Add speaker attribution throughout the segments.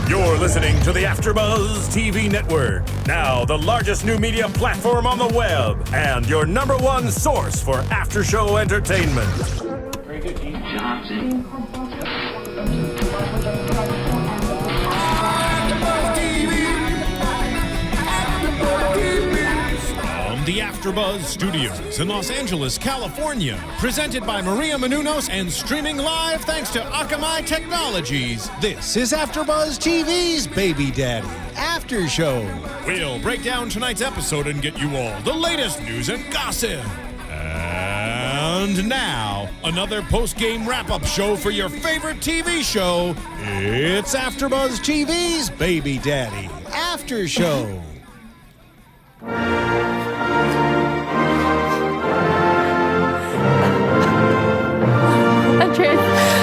Speaker 1: You're listening to the AFTERBUZZ TV Network, now the largest new media platform on the web, and your #1 source for after-show entertainment.
Speaker 2: Very good, Gene Johnson.
Speaker 3: The AFTERBUZZ Studios in Los Angeles, California. Presented by Maria Menounos and streaming live thanks to Akamai Technologies. This is AFTERBUZZ TV's Baby Daddy After Show. We'll break down tonight's episode and get you all the latest news and gossip. And now, another post-game wrap-up show for your favorite TV show. It's AFTERBUZZ TV's Baby Daddy After Show.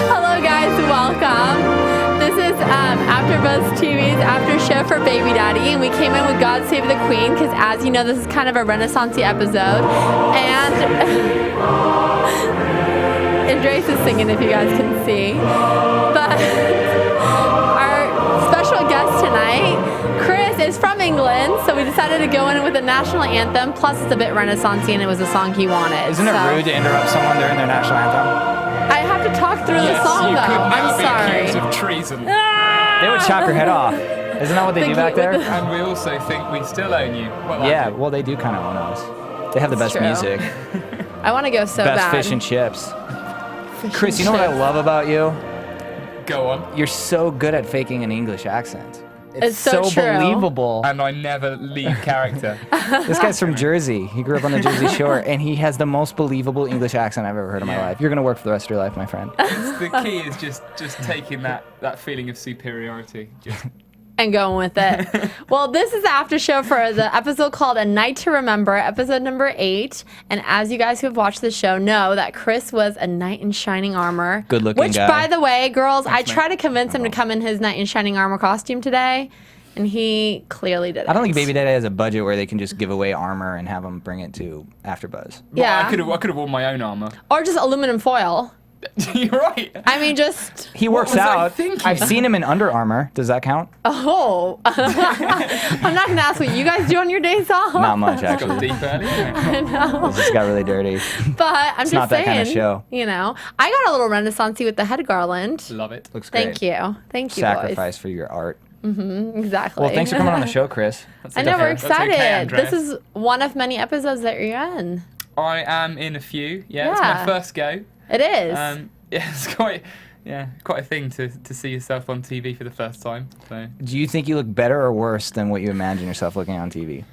Speaker 4: Hello guys, welcome. This is AFTERBUZZ TV's after show for Baby Daddy, and we came in with God Save the Queen because, as you know, this is kind of a Renaissance-y episode, and Andreas is singing if you guys can see, but our special guest tonight, Chris, is from England, so we decided to go in with the national anthem, plus it's a bit Renaissance-y and it was a song he wanted.
Speaker 5: Isn't it rude to interrupt someone during their national anthem?
Speaker 4: I have to talk through the song, though. I'm sorry.
Speaker 6: Accused of treason.
Speaker 5: They would chop your head off. Isn't that what they do back there?
Speaker 6: And we also think we still own you. Well,
Speaker 5: Yeah, well, they do kind of own us. They have the best
Speaker 4: true.
Speaker 5: music,
Speaker 4: I want to go so
Speaker 5: best
Speaker 4: bad.
Speaker 5: fish and chips. Chris, you know what I love about you?
Speaker 6: Go on.
Speaker 5: You're so good at faking an English accent.
Speaker 4: It's so true.
Speaker 5: believable.
Speaker 6: And I never leave character.
Speaker 5: This guy's from Jersey. He grew up on the Jersey Shore, and he has the most believable English accent I've ever heard in my life. You're going to work for the rest of your life, my friend.
Speaker 6: The key is just taking that feeling of superiority.
Speaker 4: And going with it. Well, this is the after show for the episode called A Night to Remember, episode number 8. And as you guys who have watched the show know that Chris was a knight in shining armor.
Speaker 5: Good looking
Speaker 4: Which,
Speaker 5: guy.
Speaker 4: by the way, girls, I tried to convince him to come in his knight in shining armor costume today, and he clearly didn't.
Speaker 5: I don't think Baby Daddy has a budget where they can just give away armor and have them bring it to AFTERBUZZ.
Speaker 4: Yeah.
Speaker 6: I could have worn my own armor.
Speaker 4: Or just aluminum foil.
Speaker 6: You're right.
Speaker 4: I mean, just...
Speaker 5: He works
Speaker 6: was I
Speaker 5: out.
Speaker 6: thinking?
Speaker 5: I've seen him in Under Armour. Does that count?
Speaker 4: Oh. I'm not going to ask what you guys do on your days off.
Speaker 5: Not much,
Speaker 6: Got
Speaker 5: actually.
Speaker 6: deep early.
Speaker 4: I know.
Speaker 5: It just got really dirty.
Speaker 4: But I'm just
Speaker 5: not that
Speaker 4: saying,
Speaker 5: kind of show.
Speaker 4: you know, I got a little Renaissance-y with the head garland.
Speaker 6: Love it.
Speaker 5: Looks great.
Speaker 4: Thank you. Thank you,
Speaker 5: Sacrifice for your art.
Speaker 4: boys. Exactly.
Speaker 5: Well, thanks for coming on the show, Chris.
Speaker 4: I know, we're
Speaker 6: That's okay,
Speaker 4: excited.
Speaker 6: Andreas.
Speaker 4: This is one of many episodes that you're in.
Speaker 6: I am in a few. Yeah, it's
Speaker 4: Yeah.
Speaker 6: my first go.
Speaker 4: It is.
Speaker 6: Yeah, it's quite a thing to see yourself on TV for the first time. So.
Speaker 5: Do you think you look better or worse than what you imagine yourself looking on TV?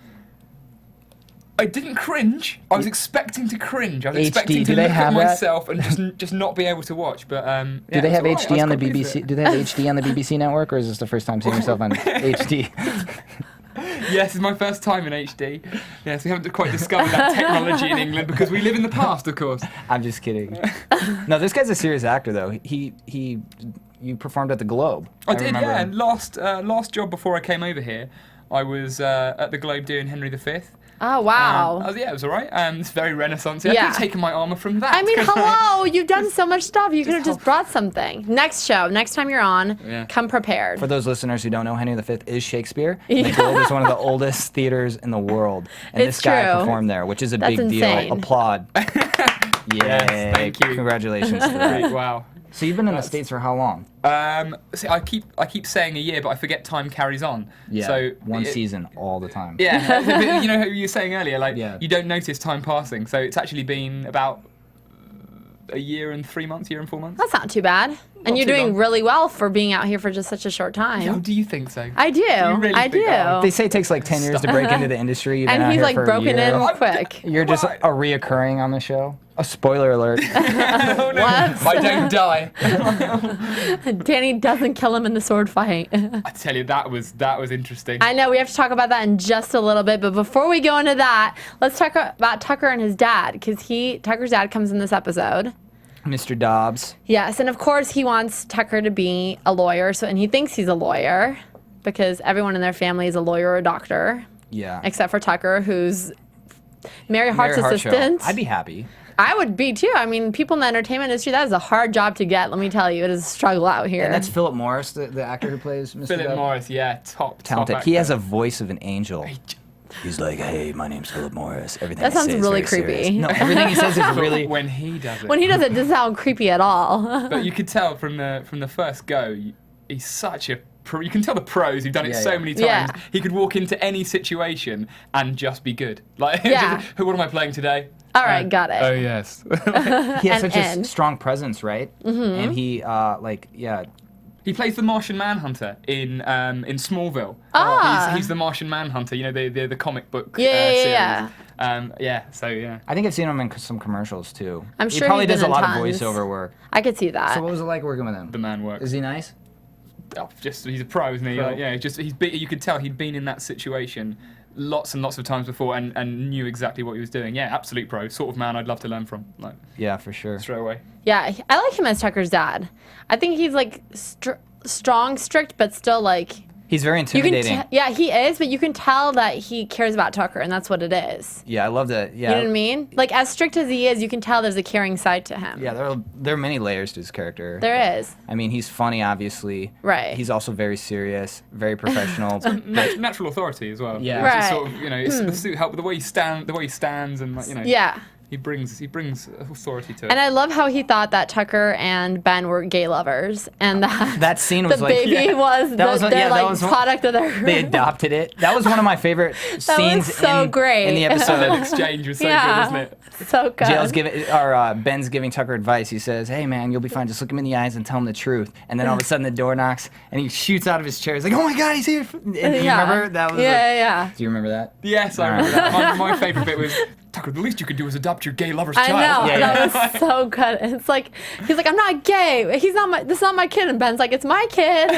Speaker 6: I didn't cringe. I was expecting to cringe. I was
Speaker 5: HD,
Speaker 6: expecting
Speaker 5: do
Speaker 6: to
Speaker 5: they
Speaker 6: look
Speaker 5: have
Speaker 6: at
Speaker 5: that?
Speaker 6: myself and just not be able to watch. But
Speaker 5: Do they have
Speaker 6: it's
Speaker 5: HD
Speaker 6: alright.
Speaker 5: on the
Speaker 6: I was quite pleased
Speaker 5: BBC?
Speaker 6: with
Speaker 5: Do they have HD on the BBC network, or is this the first time seeing yourself on HD?
Speaker 6: it. Yes, it's my first time in HD. Yes, we haven't quite discovered that technology in England because we live in the past, of course.
Speaker 5: I'm just kidding. No, this guy's a serious actor, though. You performed at the Globe.
Speaker 6: I did,
Speaker 5: remember.
Speaker 6: yeah. Last job before I came over here, I was at the Globe doing Henry V.
Speaker 4: oh, wow.
Speaker 6: Yeah, it was all right. It's very Renaissance. I could
Speaker 4: Yeah.
Speaker 6: have taken my armor from that.
Speaker 4: I mean, hello. You've done so much stuff. You could have just
Speaker 6: help.
Speaker 4: brought something. Next show, next time you're on,
Speaker 6: Yeah.
Speaker 4: come prepared.
Speaker 5: For those listeners who don't know, Henry V is Shakespeare. And the Globe is one of the oldest theaters in the world. And
Speaker 4: It's
Speaker 5: this guy
Speaker 4: true.
Speaker 5: performed there, which is a
Speaker 4: That's
Speaker 5: big
Speaker 4: insane.
Speaker 5: deal. Applaud. Yay.
Speaker 6: Yes, thank you.
Speaker 5: Congratulations to that.
Speaker 6: Wow.
Speaker 5: So you've been in the States for how long?
Speaker 6: See, I keep saying a year, but I forget time carries on.
Speaker 5: Yeah,
Speaker 6: So
Speaker 5: one season all the time.
Speaker 6: Yeah, you know how you were saying earlier, like
Speaker 5: Yeah.
Speaker 6: you don't notice time passing. So it's actually been about a year and 3 months, year and 4 months.
Speaker 4: That's not too bad. And you're
Speaker 6: too
Speaker 4: doing
Speaker 6: long.
Speaker 4: really well for being out here for just such a short time.
Speaker 6: Oh, do you think so?
Speaker 4: I do.
Speaker 6: really
Speaker 4: I
Speaker 6: think
Speaker 4: do.
Speaker 6: that?
Speaker 5: They say it takes like 10 years to break into the industry. You've been out
Speaker 4: And he's
Speaker 5: here
Speaker 4: like
Speaker 5: for a
Speaker 4: broken
Speaker 5: year.
Speaker 4: in quick.
Speaker 5: You're just
Speaker 6: Well,
Speaker 5: a reoccurring on the show. A spoiler alert.
Speaker 6: Oh, no.
Speaker 4: What?
Speaker 6: I don't die.
Speaker 4: Danny doesn't kill him in the sword fight.
Speaker 6: I tell you, that was interesting.
Speaker 4: I know we have to talk about that in just a little bit, but before we go into that, let's talk about Tucker and his dad, because Tucker's dad comes in this episode.
Speaker 5: Mr. Dobbs.
Speaker 4: Yes, and of course he wants Tucker to be a lawyer, and he thinks he's a lawyer because everyone in their family is a lawyer or a doctor,
Speaker 5: Yeah.
Speaker 4: except for Tucker, who's Mary Hart's
Speaker 5: Mary Hart show.
Speaker 4: assistant.
Speaker 5: I'd be happy.
Speaker 4: I would be too. I mean, people in the entertainment industry, that is a hard job to get. Let me tell you, it is a struggle out here.
Speaker 5: And that's Philip Morris, the actor who plays Mr.
Speaker 6: Philip
Speaker 5: Dove.
Speaker 6: Morris, yeah, top
Speaker 5: Talented.
Speaker 6: Top
Speaker 5: He has a
Speaker 6: actor.
Speaker 5: voice of an angel. He's like, hey, my name's Philip Morris. Everything
Speaker 4: That
Speaker 5: I
Speaker 4: sounds
Speaker 5: say is
Speaker 4: really
Speaker 5: very
Speaker 4: creepy.
Speaker 5: serious. No, everything he says is really.
Speaker 6: when he does it.
Speaker 4: when he does it, doesn't sound creepy at all.
Speaker 6: But you could tell from the first go, he's such a pro. You can tell the pros who've done it so many times.
Speaker 4: Yeah.
Speaker 6: He could walk into any situation and just be like,
Speaker 4: Yeah.
Speaker 6: just, what am I playing today?
Speaker 4: All right, got it.
Speaker 6: Oh yes.
Speaker 5: He has
Speaker 4: And
Speaker 5: such a
Speaker 4: end.
Speaker 5: strong presence, right? Mm-hmm. And he,
Speaker 6: He plays the Martian Manhunter in Smallville.
Speaker 4: Ah.
Speaker 6: He's the Martian Manhunter. You know the comic book
Speaker 4: Yeah.
Speaker 6: series. So yeah.
Speaker 5: I think I've seen him in some commercials too.
Speaker 4: I'm sure
Speaker 5: he probably
Speaker 4: he's
Speaker 5: does
Speaker 4: been
Speaker 5: a
Speaker 4: in
Speaker 5: lot of
Speaker 4: tons.
Speaker 5: voiceover work.
Speaker 4: I could see that.
Speaker 5: So what was it like working with him?
Speaker 6: The man works.
Speaker 5: Is he nice?
Speaker 6: He's a pro, isn't he?
Speaker 5: Pro.
Speaker 6: Yeah, you could tell he'd been in that situation lots and lots of times before and knew exactly what he was doing. Yeah, absolute pro, sort of man I'd love to learn from. Like
Speaker 5: Yeah, for sure.
Speaker 6: straight away.
Speaker 4: Yeah, I like him as Tucker's dad. I think he's like strong, strict, but still like
Speaker 5: He's very
Speaker 4: you can.
Speaker 5: intimidating.
Speaker 4: Yeah, he is, but you can tell that he cares about Tucker, and that's what it is.
Speaker 5: Yeah, I love that. Yeah.
Speaker 4: You know what I mean? Like as strict as he is, you can tell there's a caring side to him.
Speaker 5: Yeah, there are many layers to his character.
Speaker 4: There is.
Speaker 5: I mean, he's funny, obviously.
Speaker 4: Right.
Speaker 5: He's also very serious, very professional.
Speaker 6: Natural authority as well.
Speaker 5: Yeah.
Speaker 6: Which is
Speaker 4: Right.
Speaker 6: sort of, it's the suit help with the way he stands and
Speaker 4: Yeah.
Speaker 6: he brings authority to it.
Speaker 4: And I love how he thought that Tucker and Ben were gay lovers, and
Speaker 5: That scene
Speaker 4: the
Speaker 5: was like
Speaker 4: baby was
Speaker 5: That was-
Speaker 4: their
Speaker 5: yeah, that
Speaker 4: like
Speaker 5: was one-
Speaker 4: product of their.
Speaker 5: they adopted it. That was one of my favorite scenes
Speaker 4: was so great.
Speaker 5: in the
Speaker 6: that
Speaker 5: episode.
Speaker 6: exchange was so good,
Speaker 4: Yeah.
Speaker 6: wasn't it?
Speaker 4: So good.
Speaker 5: Ben's giving Tucker advice. He says, "Hey man, you'll be fine. Just look him in the eyes and tell him the truth." And then all of a sudden the door knocks and he shoots out of his chair. He's like, "Oh my God, he's here!" And you remember that was?
Speaker 4: Yeah.
Speaker 5: Do you remember that?
Speaker 6: Yes, I remember that. My favourite bit was, Tucker, the least you could do is adopt your gay lover's
Speaker 4: I
Speaker 6: child.
Speaker 4: know. That was so good. It's like he's like, I'm not gay. This is not my kid. And Ben's like, it's my kid.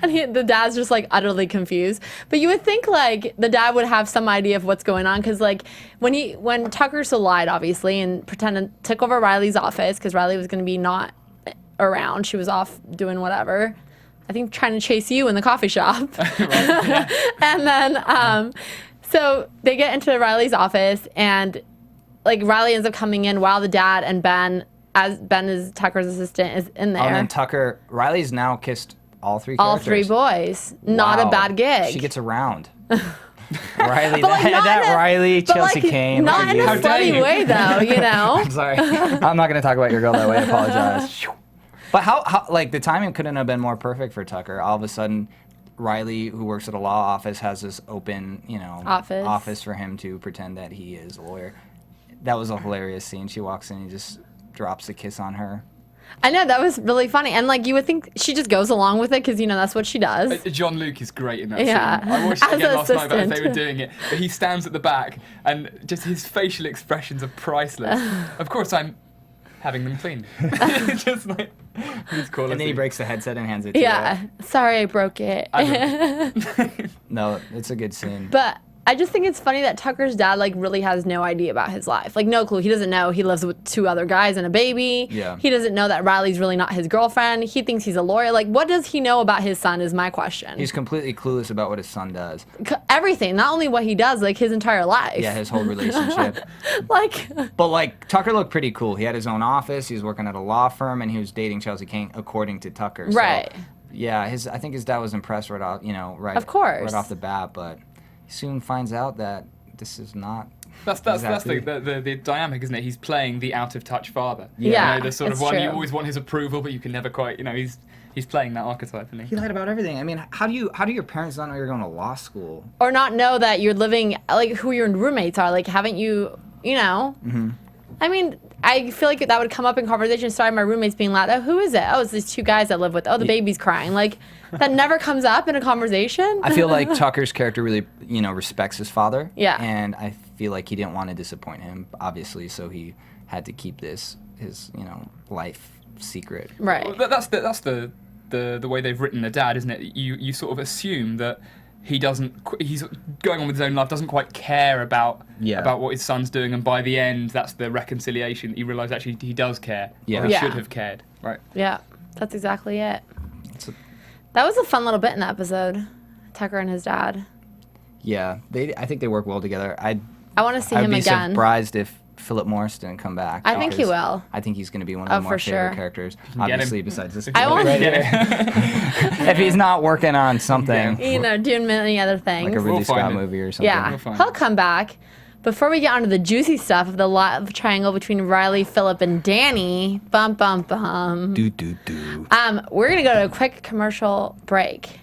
Speaker 4: And the dad's just like utterly confused. But you would think like the dad would have some idea of what's going on, because like when Tucker so lied obviously and took over Riley's office because Riley was going to be not around. She was off doing whatever. I think trying to chase you in the coffee shop. And then so they get into Riley's office, and like Riley ends up coming in while the dad and Ben, as Ben is Tucker's assistant, is in there.
Speaker 5: Oh, and then Riley's now kissed all three
Speaker 4: all
Speaker 5: characters.
Speaker 4: three boys. Not a
Speaker 5: Wow.
Speaker 4: bad gig.
Speaker 5: She gets around. Riley,
Speaker 4: But, like, not
Speaker 5: that
Speaker 4: in a-
Speaker 5: Riley,
Speaker 4: but,
Speaker 5: Chelsea
Speaker 4: like,
Speaker 5: Kane.
Speaker 4: not in
Speaker 6: How
Speaker 4: a
Speaker 6: dare
Speaker 4: funny
Speaker 6: you.
Speaker 4: way though, you know.
Speaker 5: I'm sorry. I'm not going to talk about your girl that way. I apologize. But how like the timing couldn't have been more perfect for Tucker. All of a sudden, Riley, who works at a law office, has this open, office for him to pretend that he is a lawyer. That was a hilarious scene. She walks in and he just drops a kiss on her.
Speaker 4: I know, that was really funny, and like you would think she just goes along with it because that's what she does.
Speaker 6: Jean-Luc is great in that
Speaker 4: Yeah.
Speaker 6: scene. I watched it
Speaker 4: As
Speaker 6: again
Speaker 4: an
Speaker 6: last night about if they
Speaker 4: assistant.
Speaker 6: were doing it. But he stands at the back and just his facial expressions are priceless. Of course, I'm having them cleaned. Just like, his quality.
Speaker 5: And then he breaks the headset and hands it to
Speaker 4: Yeah.
Speaker 5: her.
Speaker 4: Sorry, I broke it.
Speaker 5: No, it's a good scene.
Speaker 4: But I just think it's funny that Tucker's dad like really has no idea about his life. Like no clue. He doesn't know he lives with 2 other guys and a baby.
Speaker 5: Yeah.
Speaker 4: He doesn't know that Riley's really not his girlfriend. He thinks he's a lawyer. Like what does he know about his son is my question.
Speaker 5: He's completely clueless about what his son does.
Speaker 4: Everything, not only what he does, like his entire life.
Speaker 5: Yeah, his whole relationship.
Speaker 4: Like
Speaker 5: But like Tucker looked pretty cool. He had his own office. He was working at a law firm, and he was dating Chelsea Kane, according to Tucker. So,
Speaker 4: Right.
Speaker 5: Yeah, I think his dad was impressed right off,
Speaker 4: Of course.
Speaker 5: right off the bat. But he soon finds out that this is not.
Speaker 6: That's
Speaker 5: Exactly.
Speaker 6: the dynamic, isn't it? He's playing the out of touch father.
Speaker 4: Yeah,
Speaker 6: The sort of
Speaker 4: it's
Speaker 6: one you
Speaker 4: true.
Speaker 6: always want his approval, but you can never quite. He's playing that archetype, isn't
Speaker 5: He
Speaker 6: he?
Speaker 5: lied about everything. I mean, how do your parents not know you're going to law school?
Speaker 4: or not know that you're living like who your roommates are. Like haven't you
Speaker 5: Mm-hmm.
Speaker 4: I mean, I feel like that would come up in conversation. Sorry, my roommate's being loud. Oh, who is it? Oh, it's these 2 guys I live with. Oh, the baby's crying. Like that never comes up in a conversation.
Speaker 5: I feel like Tucker's character really, respects his father.
Speaker 4: Yeah.
Speaker 5: And I feel like he didn't want to disappoint him, obviously, so he had to keep his life secret.
Speaker 4: Right.
Speaker 6: Well, that's the way they've written the dad, isn't it? You sort of assume that he's going on with his own life, doesn't quite care about what his son's doing, and by the end, that's the reconciliation. You realise actually he does care.
Speaker 5: Yeah.
Speaker 6: Or he
Speaker 4: Yeah.
Speaker 6: should have cared. Right.
Speaker 4: Yeah, that's exactly it. That was a fun little bit in the episode. Tucker and his dad.
Speaker 5: Yeah, I think they work well together.
Speaker 4: I want to see
Speaker 5: I'd
Speaker 4: him
Speaker 5: be
Speaker 4: again.
Speaker 5: surprised if Philip Morris didn't come back.
Speaker 4: I think he will.
Speaker 5: I think he's going to be one of the more favorite characters. Obviously, besides this.
Speaker 4: I won't
Speaker 5: right here. If he's not working on something.
Speaker 4: Doing many other things.
Speaker 5: Like a Ridley Scott movie or something.
Speaker 4: Yeah, he'll come back. Before we get onto the juicy stuff of the love triangle between Riley, Philip, and Danny, bum, bum, bum. We're going to go to a quick commercial break.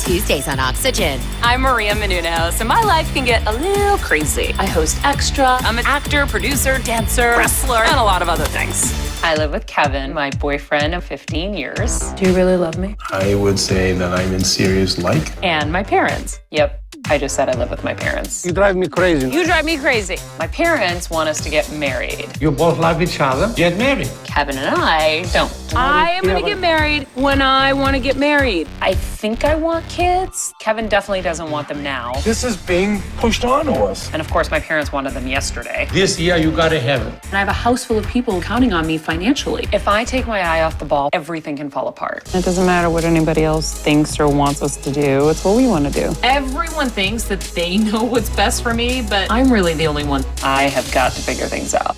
Speaker 7: Tuesdays on Oxygen.
Speaker 8: I'm Maria Menounos, and my life can get a little crazy. I host Extra. I'm an actor, producer, dancer, wrestler, and a lot of other things. I live with Kevin, my boyfriend of 15 years. Do you really love me?
Speaker 9: I would say that I'm in serious like.
Speaker 8: And my parents. Yep. I just said I live with my parents.
Speaker 9: You drive me crazy.
Speaker 8: You drive me crazy. My parents want us to get married.
Speaker 9: You both love each other. Get married.
Speaker 8: Kevin and I don't. I am going to get married when I want to get married. I think I want kids. Kevin definitely doesn't want them now.
Speaker 9: This is being pushed on to us.
Speaker 8: And of course, my parents wanted them yesterday.
Speaker 9: This year, you gotta have it.
Speaker 8: And I have a house full of people counting on me financially. If I take my eye off the ball, everything can fall apart.
Speaker 10: It doesn't matter what anybody else thinks or wants us to do. It's what we want to do.
Speaker 8: Everyone thinks that they know what's best for me, but I'm really the only one. I have got to figure things out.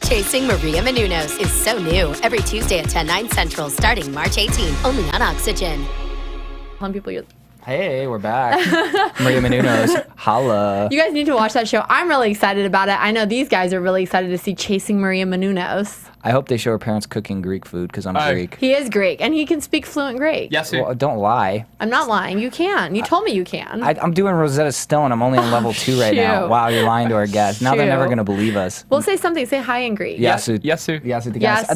Speaker 7: Chasing Maria Menounos is so new. Every Tuesday at 10, 9 Central, starting March 18, only on Oxygen.
Speaker 5: Hey, we're back. Maria Menounos, holla.
Speaker 4: You guys need to watch that show. I'm really excited about it. I know these guys are really excited to see Chasing Maria Menounos.
Speaker 5: I hope they show her parents cooking Greek food because I'm Greek.
Speaker 4: He is Greek, and he can speak fluent Greek.
Speaker 6: Yes,
Speaker 5: well, don't lie.
Speaker 4: I'm not lying. You can. You told me you can.
Speaker 5: I'm doing Rosetta Stone. I'm only on level 2 right now. Wow, you're lying to our guests. Now they're never going to believe us.
Speaker 4: We'll say something. Say hi in Greek.
Speaker 5: Yasu.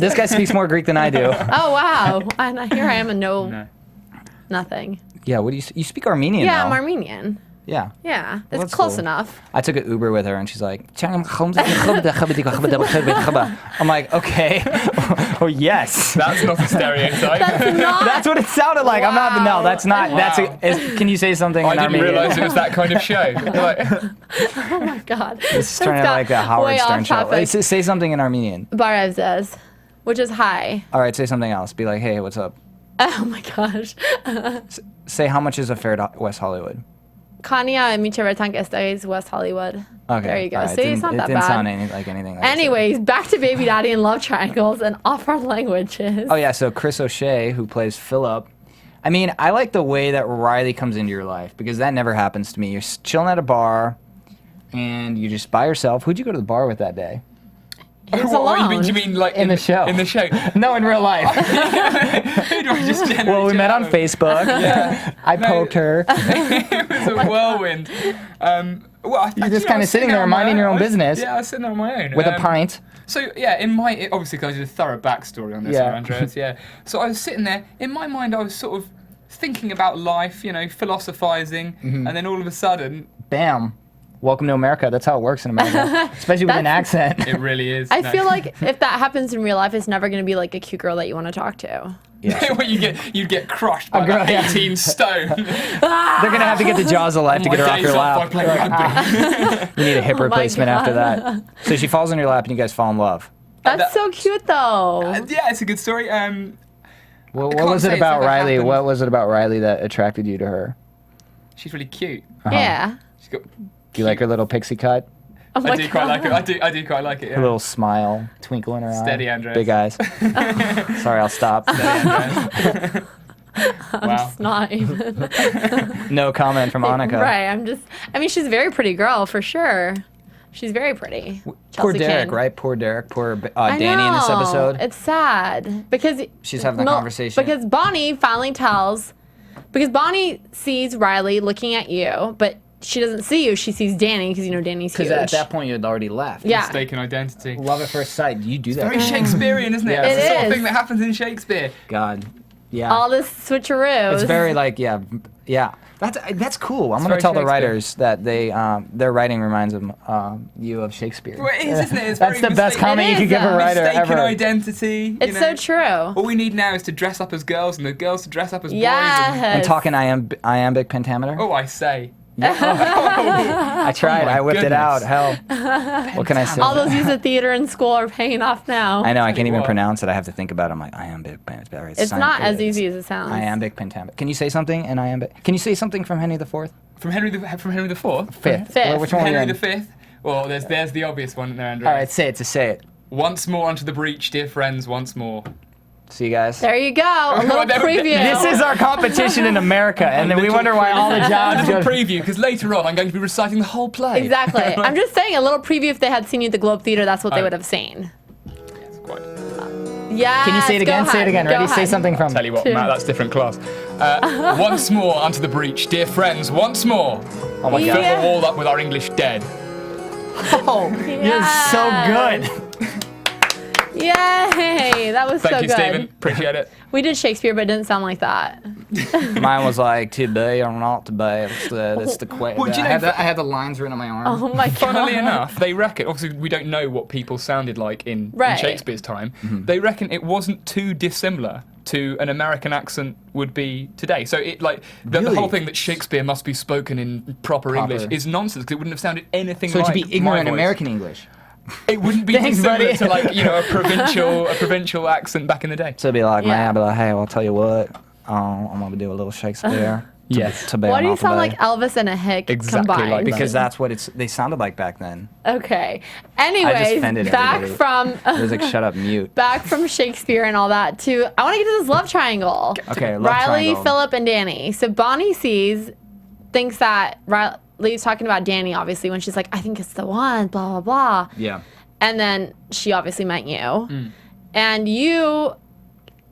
Speaker 5: This guy speaks more Greek than I do.
Speaker 4: Oh, wow. And here I am a nothing.
Speaker 5: Yeah, what do you speak Armenian
Speaker 4: Yeah,
Speaker 5: though.
Speaker 4: I'm Armenian.
Speaker 5: Yeah.
Speaker 4: Yeah,
Speaker 5: Well,
Speaker 4: it's close
Speaker 5: cool.
Speaker 4: enough.
Speaker 5: I took an Uber with her and she's like, I'm like, okay. Oh, yes.
Speaker 6: That's not a stereotype.
Speaker 5: That's what it sounded like.
Speaker 4: Wow.
Speaker 5: I'm not, no, that's not.
Speaker 6: Wow.
Speaker 5: Can you say something
Speaker 6: I
Speaker 5: in
Speaker 6: didn't
Speaker 5: Armenian?
Speaker 6: realise it was that kind of show.
Speaker 4: Oh my God.
Speaker 5: This is turning like a Howard Stern show. Say something in Armenian.
Speaker 4: Barevzes, which is hi.
Speaker 5: All right, say something else. Be like, hey, what's up?
Speaker 4: Oh my gosh.
Speaker 5: Say how much is a fare to West Hollywood?
Speaker 4: Kania and Michevetank Estates, West Hollywood.
Speaker 5: Okay.
Speaker 4: There you go.
Speaker 5: Right.
Speaker 4: See, it's not that bad.
Speaker 5: It didn't sound like anything like
Speaker 4: Anyways, back to Baby Daddy and love triangles and off-world languages.
Speaker 5: Oh, yeah, so Chris O'Shea, who plays Philip. I mean, I like the way that Riley comes into your life because that never happens to me. You're chilling at a bar and you're just by yourself. Who'd you go to the bar with that day?
Speaker 4: He was alone.
Speaker 6: You mean like
Speaker 5: in the show?
Speaker 6: In the show?
Speaker 5: No, in real life.
Speaker 6: Who do I just generally
Speaker 5: Well, we met on
Speaker 6: with?
Speaker 5: Facebook.
Speaker 6: Yeah.
Speaker 5: I poked her.
Speaker 6: It was a whirlwind. Well,
Speaker 5: You're just kind of sitting there minding your own business.
Speaker 6: Yeah, I was sitting there on my own.
Speaker 5: With a pint.
Speaker 6: So, yeah, obviously, because I did a thorough backstory on this, Andreas, yeah. So I was sitting there, in my mind, I was sort of thinking about life, philosophizing, and then all of a sudden...
Speaker 5: Bam. Welcome to America. That's how it works in America, especially with an accent.
Speaker 6: It really is.
Speaker 4: I feel like if that happens in real life, it's never going to be like a cute girl that you want to talk to.
Speaker 5: Yeah.
Speaker 6: Well, you'd get crushed by
Speaker 5: girl,
Speaker 6: like 18 stone.
Speaker 5: They're gonna have to get the jaws of life to get her off your lap. You need a hip replacement after that. So she falls in your lap and you guys fall in love.
Speaker 4: That's so cute, though.
Speaker 6: Yeah, it's a good story.
Speaker 5: What was it about Riley? What was it about Riley that attracted you to her?
Speaker 6: She's really cute.
Speaker 4: Yeah.
Speaker 6: She's got.
Speaker 5: Do you like her little pixie cut?
Speaker 4: Oh my
Speaker 6: I do quite like it. I do quite like it. Yeah.
Speaker 5: Her little smile, twinkle in her eye.
Speaker 6: Steady, Andreas.
Speaker 5: Big eyes. Sorry, I'll stop.
Speaker 6: Steady, Andreas.
Speaker 4: I'm just not even.
Speaker 5: No comment from Annika.
Speaker 4: Right. I mean, she's a very pretty girl for sure. She's very pretty.
Speaker 5: Poor
Speaker 4: Chelsea
Speaker 5: Derek,
Speaker 4: King.
Speaker 5: right? Poor Derek. Poor
Speaker 4: I
Speaker 5: Danny
Speaker 4: know.
Speaker 5: in this episode.
Speaker 4: It's sad because
Speaker 5: She's having the conversation.
Speaker 4: Because Bonnie finally tells. Because Bonnie sees Riley looking at you, but she doesn't see you. She sees Danny because Danny's huge.
Speaker 5: Because at that point you had already left.
Speaker 4: Yeah.
Speaker 6: Mistaken identity.
Speaker 5: Love at first sight. You do that.
Speaker 6: Very Shakespearean, isn't it?
Speaker 5: Yeah.
Speaker 6: It's the sort
Speaker 4: It
Speaker 6: of
Speaker 4: is.
Speaker 6: thing that happens in Shakespeare.
Speaker 5: God. Yeah.
Speaker 4: All this switcheroo.
Speaker 5: It's very like yeah. That's cool. I'm gonna
Speaker 6: very
Speaker 5: tell the
Speaker 6: Shakespeare.
Speaker 5: writers that they their writing reminds them you of Shakespeare.
Speaker 6: Well, it is, isn't it? It's
Speaker 5: That's
Speaker 6: very
Speaker 5: the best
Speaker 6: mistaken-
Speaker 5: comment you could give a writer
Speaker 6: Mistaken
Speaker 5: ever.
Speaker 6: identity.
Speaker 4: It's so true.
Speaker 6: All we need now is to dress up as girls and the girls to dress up as boys.
Speaker 4: Yes.
Speaker 5: I'm talking iambic pentameter.
Speaker 6: Oh, I say.
Speaker 5: I tried. I whipped it out. Hell. What can I say?
Speaker 4: All those years of theater in school are paying off now.
Speaker 5: I know. I can't even
Speaker 6: What?
Speaker 5: pronounce it. I have to think about it. I'm like iambic pentameter.
Speaker 4: It's not as easy as it sounds.
Speaker 5: Iambic pentameter. Can you say something in iambic? Can you say something from Henry IV?
Speaker 6: From Henry the Fourth?
Speaker 5: Fifth.
Speaker 4: Fifth.
Speaker 5: Which one?
Speaker 6: Henry
Speaker 5: are you
Speaker 6: the
Speaker 5: in?
Speaker 6: Fifth. Well, there's the obvious one there, Andreas.
Speaker 5: All right, say it.
Speaker 6: Once more onto the breach, dear friends, once more.
Speaker 5: See you guys.
Speaker 4: There you go. A little preview.
Speaker 5: This is our competition in America, and then we wonder why all the jobs
Speaker 6: A little preview, because later on I'm going to be reciting the whole play.
Speaker 4: Exactly. I'm just saying, a little preview. If they had seen you at the Globe Theater, that's what they would have seen.
Speaker 6: Yes, quite.
Speaker 4: Yeah.
Speaker 5: Can you say it again? Say it again. Ready? Say something from.
Speaker 6: Tell you what, Matt, that's different class. Once more onto the breach, dear friends, once more.
Speaker 5: Oh my God.
Speaker 6: Fill the wall up with our English dead.
Speaker 5: Oh, you're so good.
Speaker 4: Yay! That was so good.
Speaker 6: Thank you, Stephen. Appreciate it.
Speaker 4: We did Shakespeare, but it didn't sound like that.
Speaker 5: Mine was like, to be or not to be. That's the question.
Speaker 6: Well,
Speaker 5: I had the lines written on my arm.
Speaker 4: Oh my God.
Speaker 6: Funnily enough, they reckon, obviously we don't know what people sounded like in Shakespeare's time, they reckon it wasn't too dissimilar to an American accent would be today. So it the whole thing that Shakespeare must be spoken in proper English is nonsense, because it wouldn't have sounded anything like
Speaker 5: So to be ignorant
Speaker 6: my voice.
Speaker 5: American English.
Speaker 6: It wouldn't be dissimilar to a provincial accent back in the day.
Speaker 5: So it'd be like, man, I'd be like, hey, well, I'll tell you what, I'm gonna do a little Shakespeare.
Speaker 6: Yes.
Speaker 5: To be
Speaker 4: Why do you
Speaker 5: off
Speaker 4: sound
Speaker 5: of
Speaker 4: like
Speaker 5: it.
Speaker 4: Elvis and a hick combined?
Speaker 6: like
Speaker 5: Because that's what they sounded like back then.
Speaker 4: Okay.
Speaker 5: I just
Speaker 4: Anyways,
Speaker 5: offended
Speaker 4: back
Speaker 5: everybody.
Speaker 4: from
Speaker 5: It was like, shut up, mute.
Speaker 4: back from Shakespeare and all that to I want to get to this love triangle.
Speaker 5: Okay, love
Speaker 4: Riley,
Speaker 5: triangle.
Speaker 4: Philip, and Danny. So Bonnie thinks that Riley's talking about Danny, obviously, when she's like, I think it's the one, blah, blah, blah.
Speaker 5: Yeah.
Speaker 4: And then she obviously meant you. And you,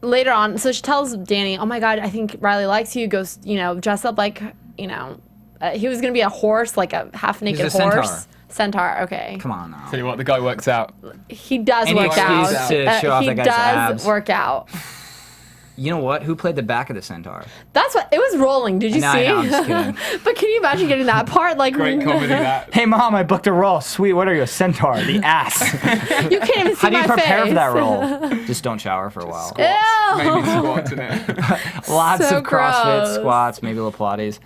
Speaker 4: later on, so she tells Danny, oh my God, I think Riley likes you. Goes, dress up like, he was going to be a horse, like a half-naked
Speaker 5: He's a
Speaker 4: horse. Centaur, okay.
Speaker 5: Come on now.
Speaker 6: Tell you what, the guy works out.
Speaker 4: He does
Speaker 5: Any
Speaker 4: work out.
Speaker 5: excuse to show off
Speaker 4: he
Speaker 5: that guy's
Speaker 4: does
Speaker 5: abs.
Speaker 4: work out.
Speaker 5: You know what? Who played the back of the centaur?
Speaker 4: That's what, it was rolling, did you
Speaker 5: No,
Speaker 4: see?
Speaker 5: I know, I'm just kidding.
Speaker 4: But can you imagine getting that part? Like,
Speaker 6: Great comedy, that.
Speaker 5: Hey, Mom, I booked a role. Sweet, what are you, a centaur? The ass.
Speaker 4: You can't even see
Speaker 5: How do you
Speaker 4: my
Speaker 5: prepare
Speaker 4: face.
Speaker 5: for that role? Just don't shower for a while.
Speaker 4: Ew.
Speaker 6: Maybe squats in it.
Speaker 5: Lots
Speaker 4: So
Speaker 5: of CrossFit,
Speaker 4: gross.
Speaker 5: squats, maybe little Pilates.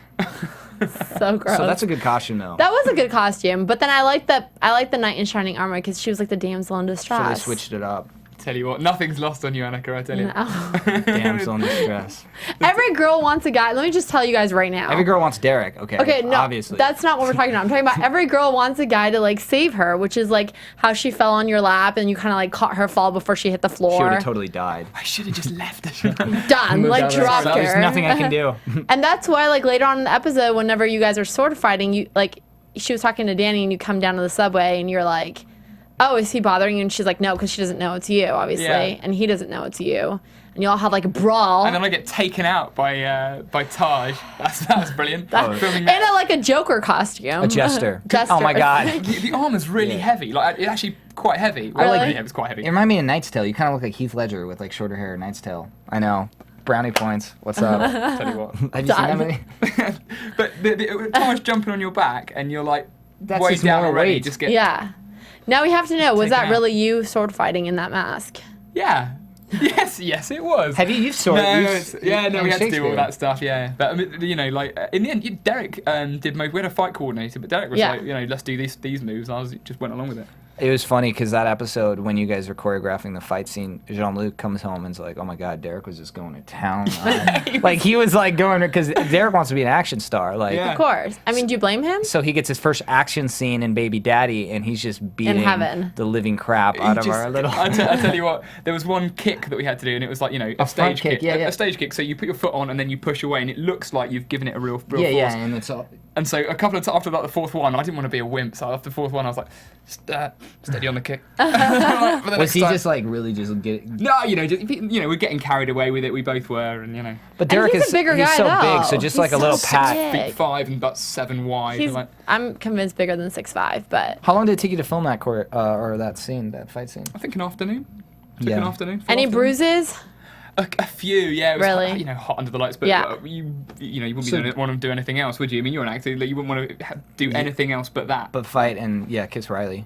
Speaker 4: So gross.
Speaker 5: So that's a good costume, though.
Speaker 4: That was a good costume, but then I like the knight in shining armor because she was like the damsel in
Speaker 5: So
Speaker 4: distress.
Speaker 5: they switched it up.
Speaker 6: Tell you what, nothing's lost on you, Annika, I tell you.
Speaker 4: No.
Speaker 5: Damsel in distress.
Speaker 4: Every girl wants a guy. Let me just tell you guys right now.
Speaker 5: Every girl wants Derek. Okay.
Speaker 4: Okay, no,
Speaker 5: Obviously.
Speaker 4: that's not what we're talking about. I'm talking about every girl wants a guy to like save her, which is like how she fell on your lap and you kind of like caught her fall before she hit the floor.
Speaker 5: She would have totally died.
Speaker 6: I should have just left her.
Speaker 4: Done, like dropped her.
Speaker 5: There's nothing I can do.
Speaker 4: And that's why, like later on in the episode, whenever you guys are sword fighting, you like she was talking to Danny, and you come down to the subway, and you're like, "Oh, is he bothering you?" And she's like, "No," because she doesn't know it's you, obviously, and he doesn't know it's you. And you all have like a brawl.
Speaker 6: And then I get taken out by Taj. That's brilliant. Filming
Speaker 4: In like a Joker costume.
Speaker 5: A jester.
Speaker 4: Jester.
Speaker 5: Oh my God.
Speaker 6: The armor's really heavy. Like it's actually quite heavy. Well,
Speaker 4: Really?
Speaker 6: yeah, it's quite heavy.
Speaker 5: It reminded me of Knight's Tale. You kind of look like Heath Ledger with like shorter hair. Knight's Tale. I know. Brownie points. What's up?
Speaker 6: Tell you what.
Speaker 5: Have you seen that movie?
Speaker 6: But Taj jumping on your back and you're like
Speaker 5: That's
Speaker 6: way
Speaker 5: just
Speaker 6: down
Speaker 5: more
Speaker 6: already.
Speaker 5: weight.
Speaker 6: Just get
Speaker 4: Yeah. Now we have to know, was
Speaker 6: Taken
Speaker 4: that
Speaker 6: out.
Speaker 4: really you sword fighting in that mask?
Speaker 6: Yeah. Yes, it was.
Speaker 5: Have you used sword?
Speaker 6: No,
Speaker 5: you've-
Speaker 6: we had to do all
Speaker 5: Shakespeare.
Speaker 6: that stuff. Yeah, but I mean, like in the end, Derek did most. We had a fight coordinator, but Derek was
Speaker 4: Yeah.
Speaker 6: like, let's do these moves. I just went along with it.
Speaker 5: It was funny because that episode, when you guys were choreographing the fight scene, Jean-Luc comes home and's like, "Oh my God, Derek was just going to town." Like he was like going because Derek wants to be an action star. Like,
Speaker 6: Yeah.
Speaker 4: Of course. I mean, do you blame him?
Speaker 5: so he gets his first action scene in Baby Daddy, and he's just beating
Speaker 4: heaven.
Speaker 5: the living crap out of our little.
Speaker 6: I tell you what, there was one kick that we had to do, and it was like a
Speaker 5: front
Speaker 6: stage
Speaker 5: kick,
Speaker 6: kick.
Speaker 5: yeah, yeah.
Speaker 6: A stage kick. So you put your foot on, and then you push away, and it looks like you've given it a real force.
Speaker 5: yeah, and it's all.
Speaker 6: And so a couple of times after like the fourth one, I didn't want to be a wimp. So after the fourth one, I was like, steady on the kick. Like, for the
Speaker 5: Was
Speaker 6: next
Speaker 5: he
Speaker 6: time.
Speaker 5: just like really just get?
Speaker 6: No, we're getting carried away with it. We both were, and
Speaker 5: But Derek
Speaker 4: he's a
Speaker 5: is
Speaker 4: bigger
Speaker 5: he's
Speaker 4: guy,
Speaker 5: so
Speaker 4: though.
Speaker 5: big, so just
Speaker 4: He's
Speaker 5: like a
Speaker 4: so
Speaker 5: little
Speaker 4: sick.
Speaker 5: pat.
Speaker 4: Big.
Speaker 6: 5'5" and about 7 wide.
Speaker 4: He's,
Speaker 6: and like,
Speaker 4: I'm convinced bigger than 6'5", but
Speaker 5: How long did it take you to film that or that scene, that fight scene?
Speaker 6: I think an afternoon. Took
Speaker 5: Yeah.
Speaker 6: an afternoon. full
Speaker 4: any
Speaker 6: afternoon.
Speaker 4: bruises?
Speaker 6: A few, yeah. It was
Speaker 4: Really?
Speaker 6: hot under the lights, but
Speaker 4: Yeah.
Speaker 6: you wouldn't want to do anything else, would you? I mean, you're an actor. Like, you wouldn't want to do anything else but that.
Speaker 5: But fight and kiss Riley.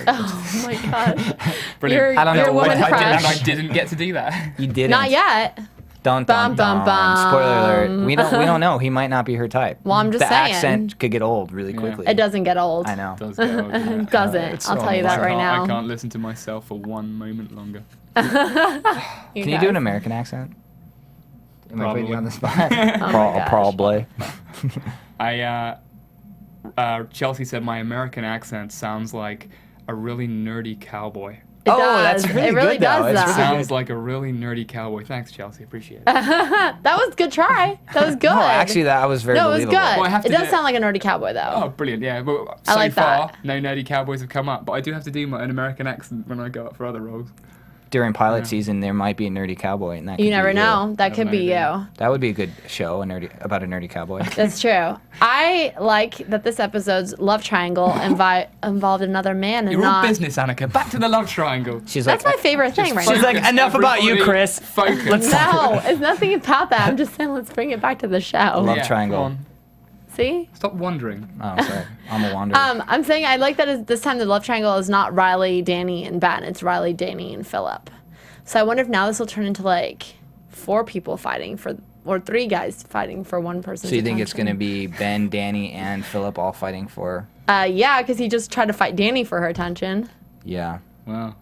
Speaker 4: Oh my God.
Speaker 6: Brilliant.
Speaker 5: I don't know
Speaker 4: Your
Speaker 5: what
Speaker 4: woman
Speaker 5: I did,
Speaker 6: And I
Speaker 4: crush.
Speaker 6: didn't get to do that.
Speaker 5: You didn't.
Speaker 4: Not yet.
Speaker 5: Dun,
Speaker 4: Bum,
Speaker 5: dun,
Speaker 4: bum,
Speaker 5: dun. Spoiler alert.
Speaker 4: bum.
Speaker 5: We don't know. He might not be her type.
Speaker 4: Well, I'm just
Speaker 5: the
Speaker 4: saying.
Speaker 5: accent could get old really quickly.
Speaker 4: It doesn't get old.
Speaker 5: I know.
Speaker 6: It does get old, yeah.
Speaker 4: It doesn't.
Speaker 5: It's
Speaker 4: I'll
Speaker 5: so
Speaker 4: tell you that right
Speaker 6: I
Speaker 4: now.
Speaker 6: can't listen to myself for 1 moment longer.
Speaker 5: Can you do
Speaker 4: guys.
Speaker 5: an American accent? Am I putting you on the spot?
Speaker 4: Oh my gosh.
Speaker 5: Probably.
Speaker 6: Chelsea said my American accent sounds like a really nerdy cowboy.
Speaker 4: It does.
Speaker 5: That's really
Speaker 4: it really
Speaker 5: good, though.
Speaker 4: does.
Speaker 5: It's
Speaker 4: Though.
Speaker 6: Sounds like a really nerdy cowboy. Thanks, Chelsea. Appreciate it.
Speaker 4: That was a good try. That was good.
Speaker 5: No, actually, that was very
Speaker 4: No, it was
Speaker 5: believable.
Speaker 4: good.
Speaker 6: Well, I have to
Speaker 4: it does
Speaker 6: do-
Speaker 4: sound like a nerdy cowboy, though.
Speaker 6: Oh, brilliant! Yeah, but
Speaker 4: I
Speaker 6: so
Speaker 4: like
Speaker 6: far,
Speaker 4: that.
Speaker 6: no nerdy cowboys have come up. But I do have to do an American accent when I go up for other roles.
Speaker 5: During pilot season, there might be a nerdy cowboy, and that
Speaker 4: You
Speaker 5: could
Speaker 4: never
Speaker 5: be
Speaker 4: know. That
Speaker 6: Never
Speaker 4: could be
Speaker 6: know,
Speaker 4: you.
Speaker 5: That would be a good show, about a nerdy cowboy.
Speaker 4: That's true. I like that this episode's love triangle involved another man and
Speaker 6: You're
Speaker 4: not.
Speaker 6: all business, Annika. Back to the love triangle.
Speaker 5: She's
Speaker 4: That's
Speaker 5: like,
Speaker 4: my favorite thing right
Speaker 5: She's
Speaker 4: now.
Speaker 5: like, enough about you,
Speaker 6: Everybody
Speaker 5: Chris.
Speaker 6: Focus.
Speaker 4: No, it's nothing about that. I'm just saying, let's bring it back to the show.
Speaker 5: Love
Speaker 6: Yeah,
Speaker 5: triangle.
Speaker 6: come on.
Speaker 4: See?
Speaker 6: Stop wondering.
Speaker 5: Oh, sorry. I'm a wanderer.
Speaker 4: I'm saying I like that this time the love triangle is not Riley, Danny, and Ben. It's Riley, Danny, and Philip. So I wonder if now this will turn into like 4 people fighting or 3 guys fighting for one person's
Speaker 5: So you think it's going to
Speaker 4: attention.
Speaker 5: be Ben, Danny, and Philip all fighting for...
Speaker 4: Yeah, because he just tried to fight Danny for her attention.
Speaker 5: Yeah.
Speaker 6: Wow.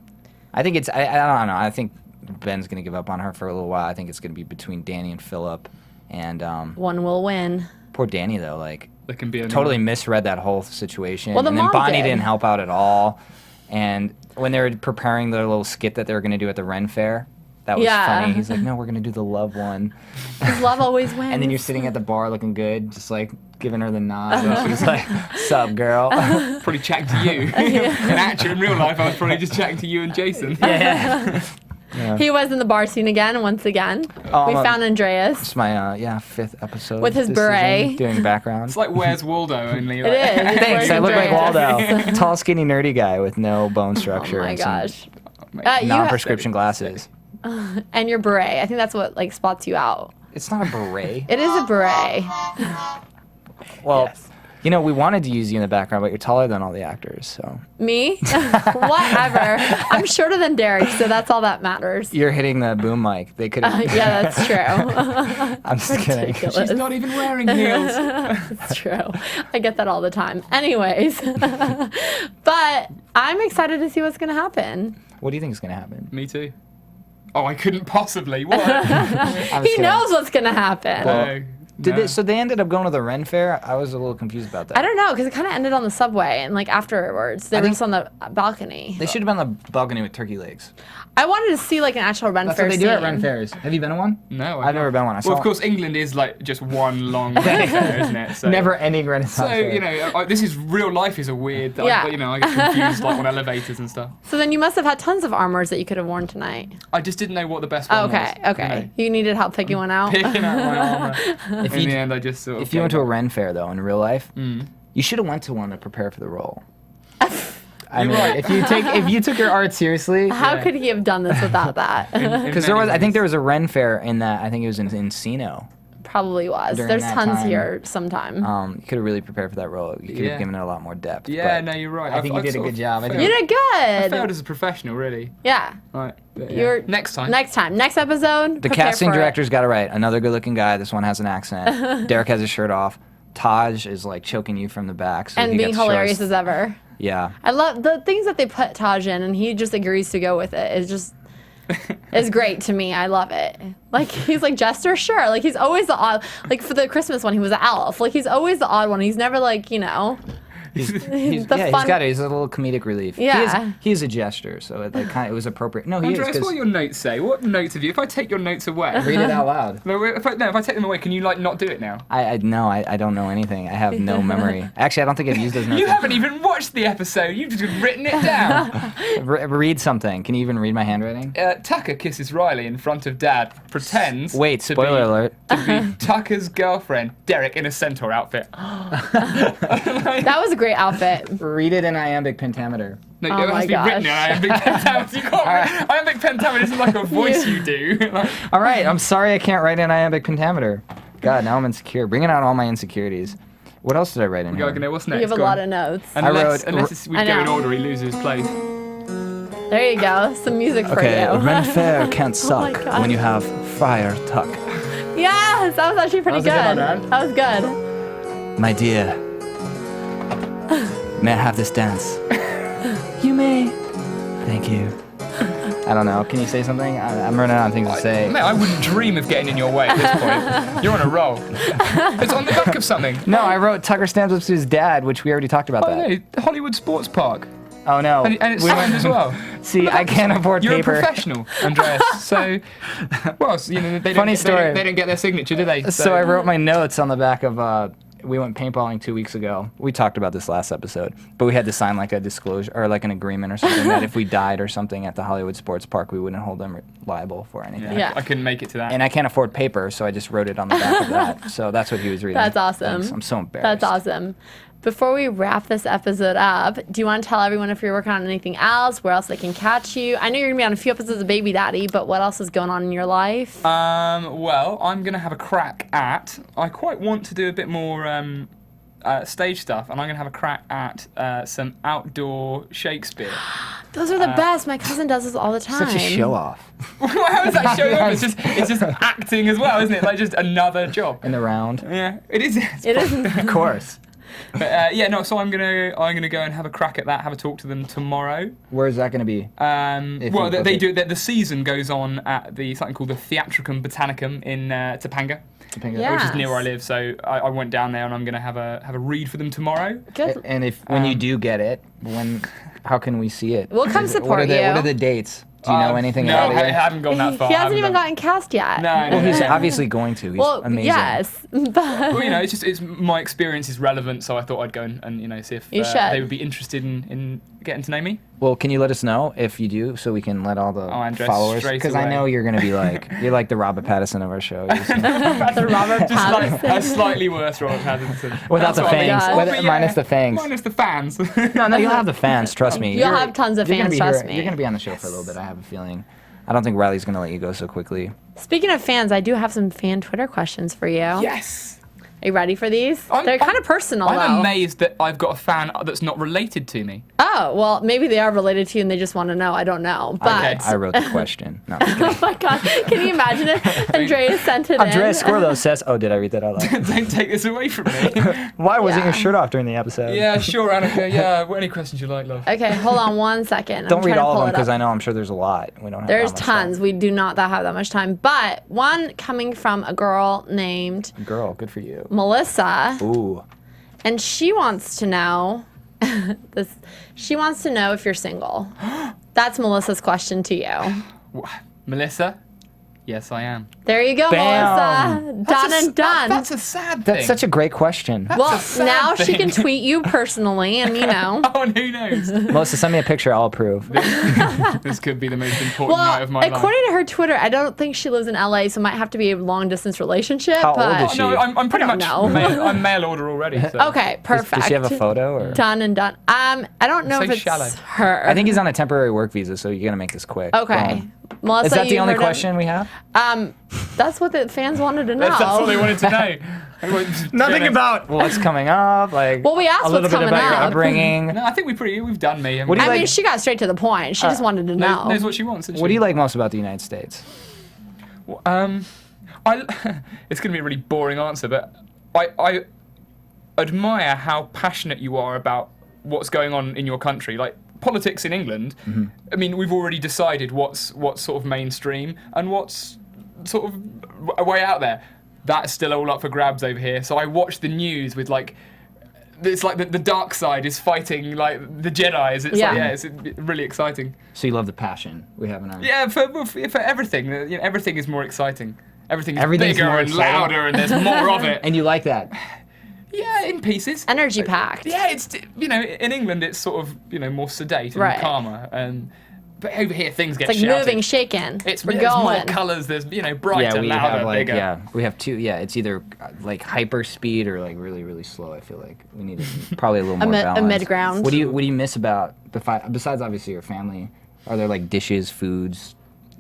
Speaker 5: I think it's... I don't know. I think Ben's going to give up on her for a little while. I think it's going to be between Danny and Philip. And
Speaker 4: One will win.
Speaker 5: poor Danny, though, like...
Speaker 6: There can be
Speaker 5: totally misread that whole situation.
Speaker 4: Well, the
Speaker 5: and then
Speaker 4: mom
Speaker 5: Bonnie
Speaker 4: did.
Speaker 5: didn't help out at all. And when they were preparing their little skit that they were going to do at the Ren Fair, that was
Speaker 4: Yeah.
Speaker 5: funny. He's like, no, we're going to do the love one.
Speaker 4: Because love always wins.
Speaker 5: And then you're sitting at the bar looking good, just like giving her the nod. And she's like, sup, girl?
Speaker 6: Probably chatting to you. In actual, in real life, I was probably just chatting to you and Jason.
Speaker 5: Yeah.
Speaker 4: He was in the bar scene again, once again.
Speaker 5: Oh,
Speaker 4: we found Andreas.
Speaker 5: It's my 5th episode.
Speaker 4: With his
Speaker 5: this season,
Speaker 4: beret.
Speaker 5: doing background.
Speaker 6: It's like Where's Waldo, only
Speaker 4: It
Speaker 6: like,
Speaker 4: is.
Speaker 5: Thanks, I look like
Speaker 4: Andreas.
Speaker 5: Waldo. Tall, skinny, nerdy guy with no bone
Speaker 4: Oh
Speaker 5: structure.
Speaker 4: my
Speaker 5: and some
Speaker 4: gosh. You
Speaker 5: non-prescription glasses.
Speaker 4: and your beret. I think that's what like spots you out.
Speaker 5: It's not a beret.
Speaker 4: It is a beret.
Speaker 5: Well, you know, we wanted to use you in the background, but you're taller than all the actors, so.
Speaker 4: Me? Whatever. I'm shorter than Derek, so that's all that matters.
Speaker 5: You're hitting the boom mic. They could have.
Speaker 4: Yeah, that's true.
Speaker 5: I'm just kidding.
Speaker 4: Ridiculous.
Speaker 6: She's not even wearing heels.
Speaker 4: It's true. I get that all the time. Anyways. But I'm excited to see what's going to happen.
Speaker 5: What do you think is going to happen?
Speaker 6: Me too. Oh, I couldn't possibly. What?
Speaker 4: He knows what's going to happen.
Speaker 6: No, no.
Speaker 5: So they ended up going to the Ren Fair? I was a little confused about that.
Speaker 4: I don't know, because it kind of ended on the subway, and like afterwards, they were just on the balcony.
Speaker 5: They should have been on the balcony with turkey legs.
Speaker 4: I wanted to see like an actual Ren
Speaker 5: That's
Speaker 4: Fair
Speaker 5: what they do at
Speaker 4: scene.
Speaker 5: Ren Fairs. Have you been to one?
Speaker 6: No,
Speaker 5: I've never been one. I saw
Speaker 6: Well, of course, England is like just one long fair, isn't it? So,
Speaker 5: never-ending Renaissance
Speaker 6: So
Speaker 5: fair.
Speaker 6: you know, this is real life is a weird.
Speaker 4: Yeah.
Speaker 6: I get confused like on elevators and stuff.
Speaker 4: So then you must have had tons of armors that you could have worn tonight.
Speaker 6: I just didn't know what the best one was.
Speaker 4: Okay. You needed help picking one out.
Speaker 6: Picking out my armor.
Speaker 5: If
Speaker 6: In
Speaker 5: you-
Speaker 6: the end, I just sort of.
Speaker 5: If you went to a Ren Fair, though, in real life,
Speaker 6: Mm.
Speaker 5: you should have went to one to prepare for the role. I
Speaker 6: You're
Speaker 5: mean,
Speaker 6: right.
Speaker 5: if you took your art seriously,
Speaker 4: How could he have done this without that?
Speaker 5: because I think there was a Ren Fair in that. I think it was in Encino.
Speaker 4: Probably was.
Speaker 5: During
Speaker 4: There's
Speaker 5: that
Speaker 4: tons
Speaker 5: time.
Speaker 4: here sometime.
Speaker 5: You could have really prepared for that role. You could
Speaker 6: Yeah.
Speaker 5: have given it a lot more depth.
Speaker 6: Yeah,
Speaker 5: but
Speaker 6: no, you're right.
Speaker 5: I think you did a good job. I
Speaker 4: You
Speaker 5: think
Speaker 4: did
Speaker 6: I
Speaker 4: good.
Speaker 6: failed as a professional, really.
Speaker 4: Yeah.
Speaker 6: Right. But, yeah.
Speaker 4: You're
Speaker 6: Next time.
Speaker 4: Next episode.
Speaker 5: the
Speaker 4: prepare
Speaker 5: casting
Speaker 4: for it.
Speaker 5: director's got it right. Another good-looking guy. This one has an accent. Derek has his shirt off. Taj is like choking you from the back, so
Speaker 4: And
Speaker 5: he
Speaker 4: being
Speaker 5: gets to show
Speaker 4: hilarious
Speaker 5: us-
Speaker 4: as ever.
Speaker 5: Yeah.
Speaker 4: I love the things that they put Taj in, and he just agrees to go with it. It's just, it's great to me. I love it. Like he's like Jester, sure. Like he's always the odd. Like for the Christmas one, he was an elf. Like he's always the odd one. He's never like
Speaker 5: He's
Speaker 4: the
Speaker 5: he's
Speaker 4: fun.
Speaker 5: got it. He's a little comedic relief.
Speaker 4: Yeah.
Speaker 5: He is a jester, so it it was appropriate. No, he
Speaker 6: Andreas,
Speaker 5: is.
Speaker 6: what
Speaker 5: 'Cause-
Speaker 6: do your notes say? What notes have you? If I take your notes away,
Speaker 5: Read it out loud.
Speaker 6: No, if I take them away, can you like not do it now?
Speaker 5: I don't know anything. I have no memory. Actually, I don't think I've used those notes.
Speaker 6: You haven't even watched the episode. You've just written it down.
Speaker 5: Read something. Can you even read my handwriting?
Speaker 6: Tucker kisses Riley in front of Dad. Pretends.
Speaker 5: Wait,
Speaker 6: to
Speaker 5: spoiler
Speaker 6: be,
Speaker 5: alert.
Speaker 6: To be Tucker's girlfriend, Derek, in a centaur outfit.
Speaker 4: That was a great outfit.
Speaker 5: Read it in iambic pentameter.
Speaker 6: No,
Speaker 4: Oh
Speaker 6: it has to be
Speaker 4: my
Speaker 6: written in
Speaker 4: gosh.
Speaker 6: iambic pentameter. You can't. Iambic pentameter isn't like a voice you do. Like,
Speaker 5: All right, I'm sorry I can't write in iambic pentameter. God, now I'm insecure. Bringing out all my insecurities. What else did I write in
Speaker 6: we
Speaker 5: here?
Speaker 6: gotta know what's next.
Speaker 4: You have a
Speaker 6: Go
Speaker 4: lot
Speaker 6: on.
Speaker 4: of notes.
Speaker 6: Unless,
Speaker 5: wrote-
Speaker 6: unless we
Speaker 4: I
Speaker 6: go in
Speaker 4: know.
Speaker 6: order, he loses his place.
Speaker 4: There you go. Some music for
Speaker 5: Okay,
Speaker 4: you.
Speaker 5: Ren Fair can't
Speaker 4: my
Speaker 5: suck
Speaker 4: God.
Speaker 5: when you have Friar Tuck.
Speaker 4: Yes, that was actually pretty
Speaker 5: That was a
Speaker 4: good.
Speaker 5: good one,
Speaker 4: That was good.
Speaker 5: My dear, may I have this dance? You may. Thank you. I don't know. Can you say something? I'm running out of things to say.
Speaker 6: Mate, I wouldn't dream of getting in your way at this point. You're on a roll. It's on the back of something.
Speaker 5: No, I wrote Tucker stands up to his dad, which we already talked about that.
Speaker 6: No, the Hollywood Sports Park.
Speaker 5: Oh no.
Speaker 6: And it's signed as well.
Speaker 5: See, I can't afford
Speaker 6: You're
Speaker 5: paper.
Speaker 6: You're a professional, Andreas. So, well, you know, they didn't get their signature, did they?
Speaker 5: So I wrote my notes on the back of. We went paintballing 2 weeks ago. We talked about this last episode, but we had to sign like a disclosure or like an agreement or something that if we died or something at the Hollywood Sports Park, we wouldn't hold them liable for anything.
Speaker 6: Yeah. I couldn't make it to that.
Speaker 5: And I can't afford paper, so I just wrote it on the back of that. So that's what he was reading.
Speaker 4: That's awesome.
Speaker 5: Thanks. I'm so embarrassed.
Speaker 4: That's awesome. Before we wrap this episode up, do you want to tell everyone if you're working on anything else, where else they can catch you? I know you're going to be on a few episodes of Baby Daddy, but what else is going on in your life?
Speaker 6: Well, I'm going to have a crack at... I quite want to do a bit more stage stuff, and I'm going to have a crack at some outdoor Shakespeare.
Speaker 4: Those are the best. My cousin does this all the time.
Speaker 5: Such a show-off.
Speaker 6: How is that showing off? It's just acting as well, isn't it? Like just another job.
Speaker 5: In the round.
Speaker 6: Yeah, it is.
Speaker 4: It is.
Speaker 5: Of course.
Speaker 6: But so I'm gonna go and have a crack at that. Have a talk to them tomorrow.
Speaker 5: Where is that gonna be?
Speaker 6: Well, they do. The season goes on at something called the Theatricum Botanicum in Topanga.
Speaker 4: Yes.
Speaker 6: Which is near where I live. So I went down there and I'm gonna have a read for them tomorrow.
Speaker 4: Good.
Speaker 5: And when you do get it, how can we see it?
Speaker 4: We'll come support you.
Speaker 5: What are the dates? Do you know anything about it?
Speaker 6: No, I haven't gone that far.
Speaker 4: He hasn't even gotten cast yet.
Speaker 6: No.
Speaker 5: Well, he's obviously going to. He's amazing.
Speaker 4: Yes, but
Speaker 6: well, you know, it's my experience is relevant, so I thought I'd go and you know see if they would be interested in getting to know me.
Speaker 5: Well, can you let us know if you do, so we can let all the
Speaker 6: Andres,
Speaker 5: followers? Because I know you're gonna be like you're like the Robert Pattinson of our show.
Speaker 4: The Robert Pattinson.
Speaker 6: Just like a slightly worse Robert Pattinson.
Speaker 5: Without the fangs, minus the fangs.
Speaker 6: Minus the fans.
Speaker 5: No, you'll have the fans. Trust me.
Speaker 4: You'll have tons of fans. Trust me.
Speaker 5: You're gonna be on the show for a little bit. I have a feeling. I don't think Riley's gonna let you go so quickly.
Speaker 4: Speaking of fans, I do have some fan Twitter questions for you.
Speaker 6: Yes.
Speaker 4: Are you ready for these? They're kind of personal, though.
Speaker 6: I'm amazed that I've got a fan that's not related to me.
Speaker 4: Oh, well, maybe they are related to you and they just want to know. I don't know. But
Speaker 5: I wrote the question. No,
Speaker 4: oh my God. Can you imagine it? Andreas sent it in.
Speaker 5: Andreas Sgourdos says, oh, did I read that out loud?
Speaker 6: Don't take this away from me.
Speaker 5: Why wasn't your shirt off during the episode?
Speaker 6: Yeah, sure, Annika. Yeah, any questions you like, love.
Speaker 4: Okay, hold on 1 second.
Speaker 5: Don't read all of them because I know I'm sure there's a lot. We don't have
Speaker 4: There's
Speaker 5: that much
Speaker 4: tons.
Speaker 5: time.
Speaker 4: We do not have that much time. But one coming from a girl named...
Speaker 5: Girl, good for you.
Speaker 4: Melissa.
Speaker 5: Ooh.
Speaker 4: And she wants to know she wants to know if you're single. That's Melissa's question to you.
Speaker 6: Melissa? Yes, I am.
Speaker 4: There you go, Melissa. Done and done.
Speaker 6: That's a sad thing.
Speaker 5: That's such a great question.
Speaker 4: Well, now she can tweet you personally, and you know.
Speaker 6: Oh, and who knows?
Speaker 5: Melissa, send me a picture. I'll approve.
Speaker 6: This could be the most important night of my life.
Speaker 4: According to her Twitter, I don't think she lives in LA, so it might have to be a long-distance relationship.
Speaker 5: How old is she?
Speaker 6: No, I'm pretty much I'm mail order already. So.
Speaker 4: Okay, perfect.
Speaker 5: Does she have a photo? Or?
Speaker 4: Done and done. I don't know if it's
Speaker 6: shallow.
Speaker 4: her.
Speaker 5: I think he's on a temporary work visa, so you're gonna make this quick.
Speaker 4: Okay. Melissa,
Speaker 5: is that the only question we have?
Speaker 4: That's what the fans wanted to know.
Speaker 6: That's all they wanted to know.
Speaker 5: Nothing about what's coming up, like
Speaker 4: well, we asked
Speaker 5: a little
Speaker 4: what's
Speaker 5: bit
Speaker 4: coming
Speaker 5: about your
Speaker 4: up.
Speaker 5: upbringing.
Speaker 6: No, I think we've done me.
Speaker 5: What do you
Speaker 4: I mean, she got straight to the point. She just wanted to know.
Speaker 6: Knows what she wants.
Speaker 5: What do you like most about the United States?
Speaker 6: Well, it's going to be a really boring answer, but I admire how passionate you are about what's going on in your country. Like politics in England, I mean, we've already decided what's sort of mainstream and what's sort of way out there. That's still all up for grabs over here. So I watch the news with like, it's like the dark side is fighting like the Jedis. It's it's really exciting.
Speaker 5: So you love the passion we have in our...
Speaker 6: Yeah, for everything. You know, everything is more exciting. Everything's bigger
Speaker 5: more
Speaker 6: and
Speaker 5: exciting.
Speaker 6: louder and there's more of it.
Speaker 5: And you like that?
Speaker 6: Yeah, in pieces.
Speaker 4: Energy packed.
Speaker 6: Yeah, it's, you know, in England it's sort of, you know, more sedate and calmer. But over here things get
Speaker 4: shouted. It's like moving, shaking.
Speaker 6: It's more colours, there's, you know, brighter, louder, bigger.
Speaker 5: Yeah, we have two, it's either like hyper speed or like really, really slow, I feel like. We need probably a little more balance.
Speaker 4: A mid-ground.
Speaker 5: What do you miss about, besides obviously your family, are there like dishes, foods?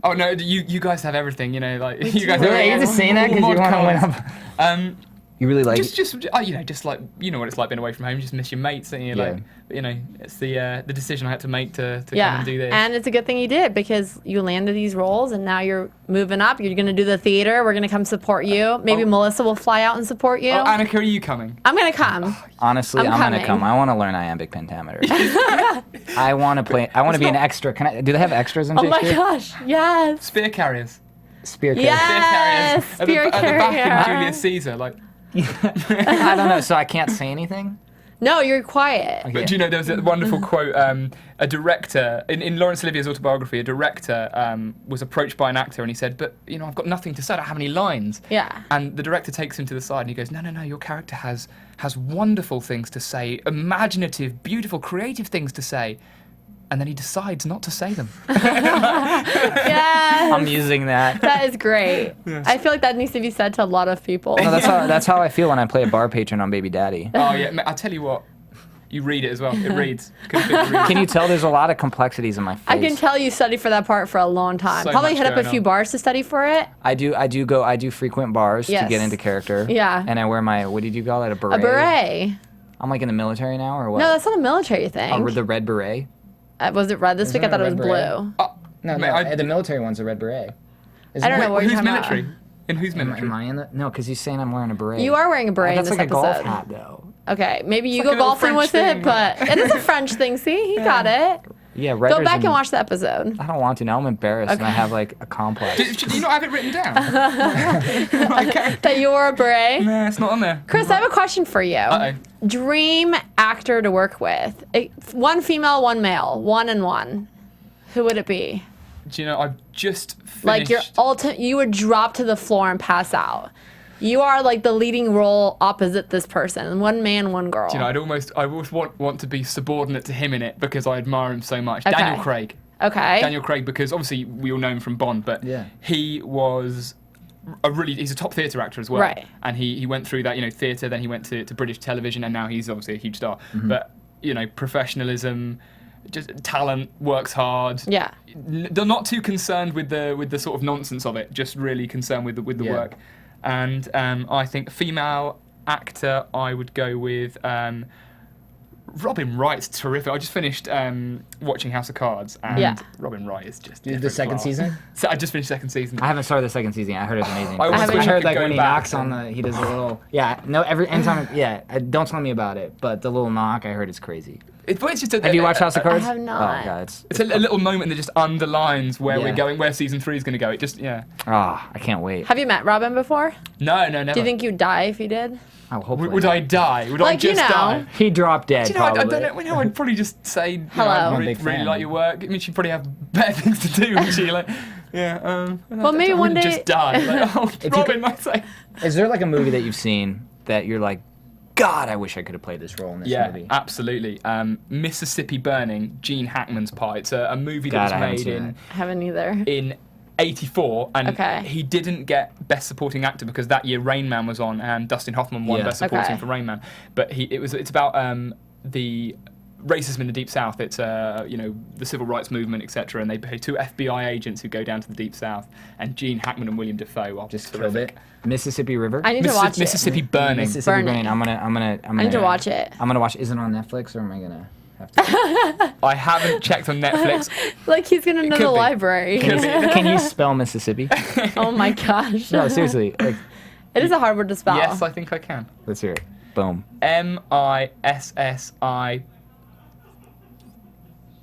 Speaker 6: Oh no, you guys have everything, you know, like, you guys
Speaker 5: really? Are you just saying that because you want to win up? You really like
Speaker 6: just like you know what it's like being away from home. You just miss your mates, and you're like, you know, it's the decision I had to make to come and do this.
Speaker 4: And it's a good thing you did because you landed these roles, and now you're moving up. You're going to do the theater. We're going to come support you. Maybe Melissa will fly out and support you.
Speaker 6: Oh, Annika, are you coming?
Speaker 4: I'm going to come.
Speaker 5: Honestly, I'm going to come. I want to learn iambic pentameter. I want to play. I want to be an extra. Do they have extras in Shakespeare?
Speaker 4: Oh my gosh! Yes.
Speaker 6: Spear carriers.
Speaker 5: Spear carriers.
Speaker 4: Yes. Spear
Speaker 6: At the back in Julius Caesar, like.
Speaker 5: I don't know, so I can't say anything?
Speaker 4: No, you're quiet.
Speaker 5: Okay.
Speaker 6: But do you know, there was a wonderful quote, a director, in Laurence Olivier's autobiography, a director was approached by an actor and he said, but, you know, I've got nothing to say, I don't have any lines.
Speaker 4: Yeah.
Speaker 6: And the director takes him to the side and he goes, no, your character has wonderful things to say, imaginative, beautiful, creative things to say. And then he decides not to say them.
Speaker 4: Yes.
Speaker 5: I'm using that.
Speaker 4: That is great. Yes. I feel like that needs to be said to a lot of people.
Speaker 5: No, that's how I feel when I play a bar patron on Baby Daddy.
Speaker 6: Oh yeah, I tell you what, you read it as well. It reads.
Speaker 5: Can you tell there's a lot of complexities in my face?
Speaker 4: I can tell you studied for that part for a long time.
Speaker 6: So
Speaker 4: Probably hit up a few bars to study for it.
Speaker 5: I do frequent bars to get into character.
Speaker 4: Yeah.
Speaker 5: And I wear my, what did you call it, a beret?
Speaker 4: A beret.
Speaker 5: I'm like in the military now, or what?
Speaker 4: No, that's not a military thing.
Speaker 5: The red beret?
Speaker 4: Was it red this week? I thought it was blue.
Speaker 5: No, the military one's a red beret.
Speaker 4: I don't know what you're talking about.
Speaker 6: Military? In whose military?
Speaker 5: Am I in the? No, because he's saying I'm wearing a beret.
Speaker 4: You are wearing a beret in this episode.
Speaker 5: That's like a golf hat, though.
Speaker 4: Okay, maybe you go golfing with it, but it is a French thing. See, he got it.
Speaker 5: Yeah,
Speaker 4: go back and watch the episode.
Speaker 5: I don't want to. Now I'm embarrassed, and I have like a complex.
Speaker 6: Do you not have it written down?
Speaker 4: That you wore a beret?
Speaker 6: No, it's not on there.
Speaker 4: Chris, I have a question for you.
Speaker 6: Uh-oh.
Speaker 4: Dream actor to work with. One female, one male. One and one. Who would it be?
Speaker 6: Do you know, I've just finished...
Speaker 4: Like your ultimate, you would drop to the floor and pass out. You are like the leading role opposite this person. One man, one girl.
Speaker 6: Do you know, I always want to be subordinate to him in it because I admire him so much.
Speaker 4: Okay.
Speaker 6: Daniel Craig.
Speaker 4: Okay.
Speaker 6: Daniel Craig, because obviously we all know him from Bond, but he was he's a top theatre actor as well.
Speaker 4: Right.
Speaker 6: And he went through that, you know, theatre, then he went to British television, and now he's obviously a huge star. Mm-hmm. But, you know, professionalism, just talent, works hard.
Speaker 4: Yeah.
Speaker 6: They're not too concerned with the sort of nonsense of it, just really concerned with the work. And I think female actor, I would go with Robin Wright's terrific. I just finished watching House of Cards, and Robin Wright is just
Speaker 5: the second season?
Speaker 6: So I just finished second season.
Speaker 5: I haven't started the second season. I heard it's amazing.
Speaker 6: I
Speaker 5: heard like when he knocks on he does a little anytime don't tell me about it, but the little knock I heard is crazy.
Speaker 6: It's just
Speaker 5: have you watched House of Cards?
Speaker 4: I have not.
Speaker 5: Oh, God,
Speaker 6: it's a little moment that just underlines where we're going, where season 3 is going to go. It just
Speaker 5: I can't wait.
Speaker 4: Have you met Robin before?
Speaker 6: No, never.
Speaker 4: Do you think you'd die if you did?
Speaker 5: Oh, hopefully.
Speaker 6: Would I die? Would I just die?
Speaker 5: He dropped dead.
Speaker 6: Do you know, I don't know. I'd probably just say,
Speaker 4: hello.
Speaker 6: I really like your work. I mean, she'd probably have better things to do, wouldn't she? Like,
Speaker 4: well, maybe one day.
Speaker 6: Just die. Like, Robin might say.
Speaker 5: Is there like a movie that you've seen that you're like, God, I wish I could have played this role in this movie?
Speaker 6: Yeah, absolutely. Mississippi Burning, Gene Hackman's part. It's a movie that was made in.
Speaker 4: I haven't either.
Speaker 6: In 1984, and he didn't get Best Supporting Actor because that year Rain Man was on, and Dustin Hoffman won Best Supporting for Rain Man. But it's about the racism in the Deep South. It's the civil rights movement, etc. And they pay 2 FBI agents who go down to the Deep South, and Gene Hackman and William Dafoe are
Speaker 5: just killed it. Mississippi River.
Speaker 4: I need to watch
Speaker 6: Mississippi Burning.
Speaker 5: Mississippi Burning. I'm gonna.
Speaker 4: I need to watch it.
Speaker 5: I'm gonna watch. Is it on Netflix, or am I gonna have to?
Speaker 6: I haven't checked on Netflix.
Speaker 4: Like he's gonna know the library.
Speaker 5: Can you spell Mississippi?
Speaker 4: Oh my gosh.
Speaker 5: No, seriously. Like,
Speaker 4: it is a hard word to spell.
Speaker 6: Yes, I think I can.
Speaker 5: Let's hear it. Boom.
Speaker 6: MISSI.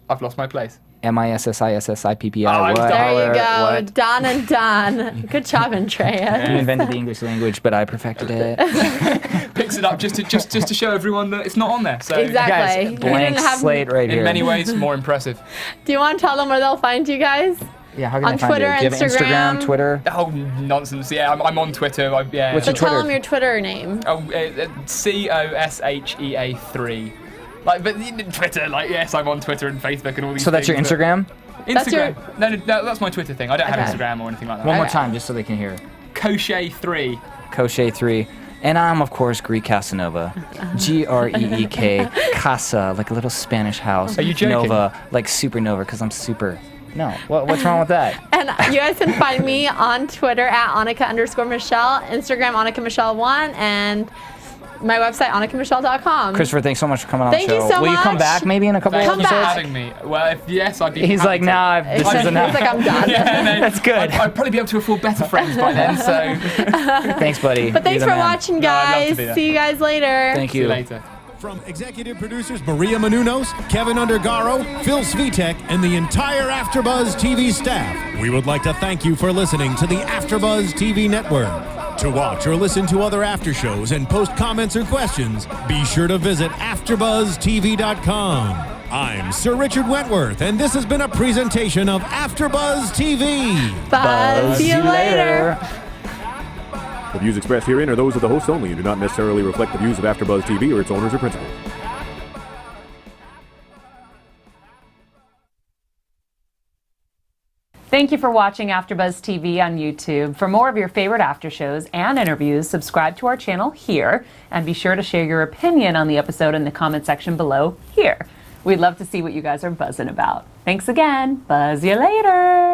Speaker 6: I've lost my place.
Speaker 5: MISSISSIPPI.
Speaker 6: Oh,
Speaker 4: there you go. What? Don and Don. Good job, Andreas.
Speaker 5: You invented the English language, but I perfected it.
Speaker 6: Picks it up just to show everyone that it's not on there. So
Speaker 4: exactly.
Speaker 5: Guys, blank slate right here.
Speaker 6: In many ways, more impressive.
Speaker 4: Do you want to tell them where they'll find you guys?
Speaker 5: Yeah, how can
Speaker 4: on
Speaker 5: they find
Speaker 4: Twitter,
Speaker 5: you? Do you have Instagram, Twitter?
Speaker 6: Oh, nonsense. Yeah, I'm on Twitter.
Speaker 5: What's your Twitter?
Speaker 4: Tell them your Twitter name.
Speaker 6: Oh, COSHEA3. Like, but Twitter, like, yes, I'm on Twitter and Facebook and all these.
Speaker 5: So that's your Instagram?
Speaker 6: Instagram. No, that's my Twitter thing. I don't have Instagram or anything like that.
Speaker 5: One more time, just so they can hear.
Speaker 6: Koshay3.
Speaker 5: Koshay3. And I'm, of course, Greek Casanova. Greek Casa, like a little Spanish house.
Speaker 6: Are you joking?
Speaker 5: Nova, like supernova, because I'm super No. What's wrong with that?
Speaker 4: And you guys can find me on Twitter at Annika_Michelle, Instagram AnnikaMichelle1, and my website, AnnikaMichelle.com.
Speaker 5: Christopher, thanks so much for coming on the show.
Speaker 4: Thank you so much.
Speaker 5: Will you come back maybe in a couple
Speaker 6: Thank
Speaker 5: episodes?
Speaker 6: you for having me. Well, yes, I'd be.
Speaker 5: He's like, nah, this is enough.
Speaker 4: He's like, I'm done.
Speaker 5: That's good.
Speaker 6: I'd probably be able to afford better friends by then. So.
Speaker 5: Thanks, buddy.
Speaker 4: But thanks for watching, guys.
Speaker 6: No,
Speaker 4: See you guys later.
Speaker 5: Thank you.
Speaker 6: See you later.
Speaker 3: From executive producers Maria Menounos, Kevin Undergaro, Phil Svitek, and the entire AfterBuzz TV staff, we would like to thank you for listening to the AfterBuzz TV network. To watch or listen to other after shows and post comments or questions, be sure to visit AfterBuzzTV.com. I'm Sir Richard Wentworth, and this has been a presentation of AfterBuzz TV.
Speaker 4: Bye. See you later.
Speaker 11: The views expressed herein are those of the hosts only and do not necessarily reflect the views of AfterBuzz TV or its owners or principals.
Speaker 8: Thank you for watching AfterBuzz TV on YouTube. For more of your favorite after shows and interviews, subscribe to our channel here, and be sure to share your opinion on the episode in the comment section below here. We'd love to see what you guys are buzzing about. Thanks again. Buzz you later.